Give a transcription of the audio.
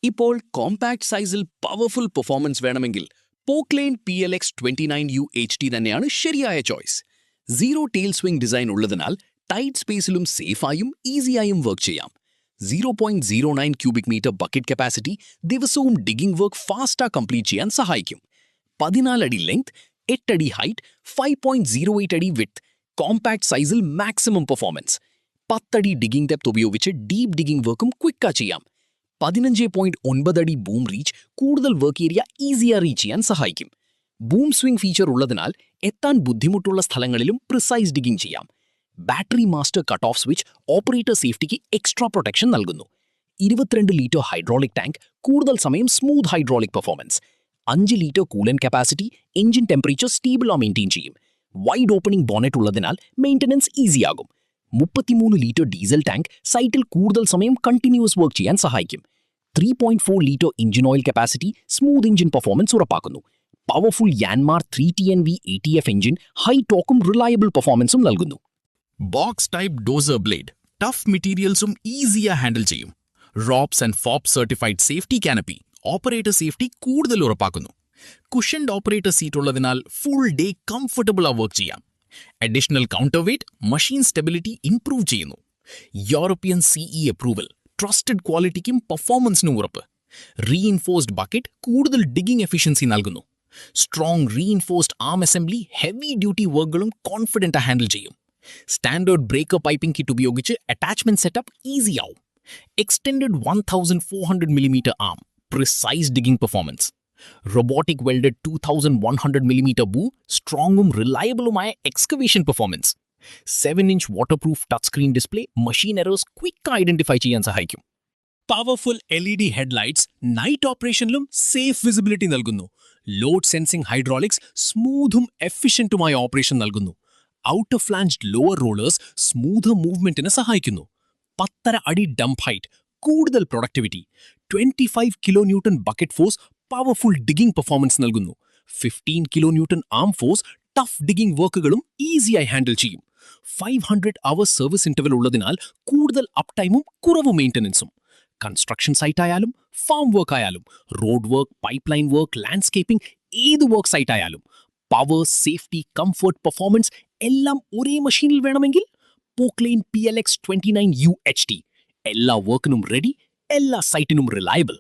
ഇപ്പോൾ കോമ്പാക്ട് സൈസിൽ powerful performance വേണമെങ്കിൽ Poclane PLX29U HD തന്നെയാണ് ശരിയായ choice. Zero tail swing design ഉള്ളതിനാൽ ടൈറ്റ് സ്പേസിലും സേഫായും ഈസിയായും വർക്ക് ചെയ്യാം. 0.09 ക്യൂബിക് മീറ്റർ ബക്കറ്റ് കപ്പാസിറ്റി ദിവസവും ഡിഗിംഗ് വർക്ക് ഫാസ്റ്റാ കംപ്ലീറ്റ് ചെയ്യാൻ സഹായിക്കും. 14 അടി ലെങ്ത്, 8 അടി ഹൈറ്റ്, 5.08 അടി വിഡ്ത്ത്, കോമ്പാക്ട് സൈസിൽ മാക്സിമം പെർഫോമൻസ്. 10 അടി ഡിഗിംഗ് ഡെപ്ത് ഉപയോഗിച്ച് ഡീപ് ഡിഗിംഗ് വർക്കും ക്വിക്കാ ചെയ്യാം. 15.9 അടി ബൂം റീച്ച് കൂടുതൽ വർക്ക് ഏരിയ ഈസിയാ റീച്ച് ചെയ്യാൻ സഹായിക്കും. ബൂം സ്വിംഗ് ഫീച്ചർ ഉള്ളതിനാൽ എത്താൻ ബുദ്ധിമുട്ടുള്ള സ്ഥലങ്ങളിലും പ്രിസൈസ് ഡിഗിംഗ് ചെയ്യാം. Battery master cut off switch operator സേഫ്റ്റിക്ക് എക്സ്ട്രാ പ്രൊട്ടക്ഷൻ നൽകുന്നു. 22 ലിറ്റർ ഹൈഡ്രോളിക് ടാങ്ക് കൂടുതൽ സമയം smooth hydraulic performance. 5 litre coolant capacity engine temperature സ്റ്റേബിളാ മെയിൻറ്റെയിൻ ചെയ്യും. വൈഡ് ഓപ്പണിംഗ് ബോണറ്റ് ഉള്ളതിനാൽ മെയിൻ്റനൻസ് ഈസിയാകും. 33 ലിറ്റർ ഡീസൽ ടാങ്ക് സൈറ്റിൽ കൂടുതൽ സമയം കണ്ടിന്യൂസ് വർക്ക് ചെയ്യാൻ സഹായിക്കും. 3.4 litre engine oil capacity smooth engine performance ഉറപ്പാക്കുന്നു. Powerful Yanmar 3TNV ATF engine high ടോക്കും റിലയബിൾ പെർഫോമൻസും നൽകുന്നു. Box type dozer blade tough മെറ്റീരിയൽസും ഈസിയാ ഹാൻഡിൽ ചെയ്യും. ROPS and FOPS certified safety canopy operator safety കൂടുതൽ ഉറപ്പാക്കുന്നു. കുഷൻഡ് ഓപ്പറേറ്റർ സീറ്റ് ഉള്ളതിനാൽ ഫുൾ ഡേ കംഫർട്ടബിളാ വർക്ക് ചെയ്യാം. Additional counter weight machine stability improve ചെയ്യുന്നു. യൂറോപ്യൻ CE അപ്രൂവൽ ട്രസ്റ്റഡ് ക്വാളിറ്റിക്കും പെർഫോമൻസിനും ഉറപ്പ്. റീഇൻഫോഴ്സ്ഡ് ബക്കറ്റ് കൂടുതൽ ഡിഗിംഗ് എഫിഷ്യൻസി നൽകുന്നു. Strong reinforced arm assembly heavy duty വർക്കുകളും കോൺഫിഡൻ്റ് ഹാൻഡിൽ ചെയ്യും. സ്റ്റാൻഡേർഡ് ബ്രേക്കർ പൈപ്പിംഗ് കിറ്റ് ഉപയോഗിച്ച് അറ്റാച്ച്മെന്റ് സെറ്റപ്പ് ഈസി ആവും. Extended 1400 mm arm precise ഡിഗിംഗ് performance. Robotic welded 2100 mm boom സ്ട്രോങ്ങും റിലയബിളുമായ excavation performance. 7-inch waterproof touch screen display machine errors quick identify ചെയ്യാൻ സഹായിക്കും. Powerful LED headlights night ഓപ്പറേഷനിലും safe visibility നൽകുന്നു. Load sensing hydraulics സ്മൂത്തും എഫിഷ്യന്റുമായ operation നൽകുന്നു. Outer flanged lower rollers smooth മൂവ്മെന്റിന് സഹായിക്കുന്നു. 10.5 അടി ഡംപ് ഹൈറ്റ് കൂടുതൽ productivity. 25 kN bucket force powerful digging performance നൽകുന്നു. 15 kN arm force tough digging വർക്കുകളും ഈസിയായി ഹാൻഡിൽ ചെയ്യും. 500 hours സർവീസ് ഇന്റർവൽ ഉള്ളതിനാൽ കൂടുതൽ അപ് ടൈമും കുറവ് മെയിൻ്റനൻസും. കൺസ്ട്രക്ഷൻ സൈറ്റ് ആയാലും ഫാം വർക്ക് ആയാലും road work pipe line work landscaping ഏത് വർക്ക് സൈറ്റ് ആയാലും പവർ സേഫ്റ്റി കംഫർട്ട് പെർഫോമൻസ് എല്ലാം ഒരേ മെഷീനിൽ വേണമെങ്കിൽ Poclane PLX29U HD എല്ലാ വർക്കിനും റെഡി, എല്ലാ സൈറ്റിനും റിലയബിൾ.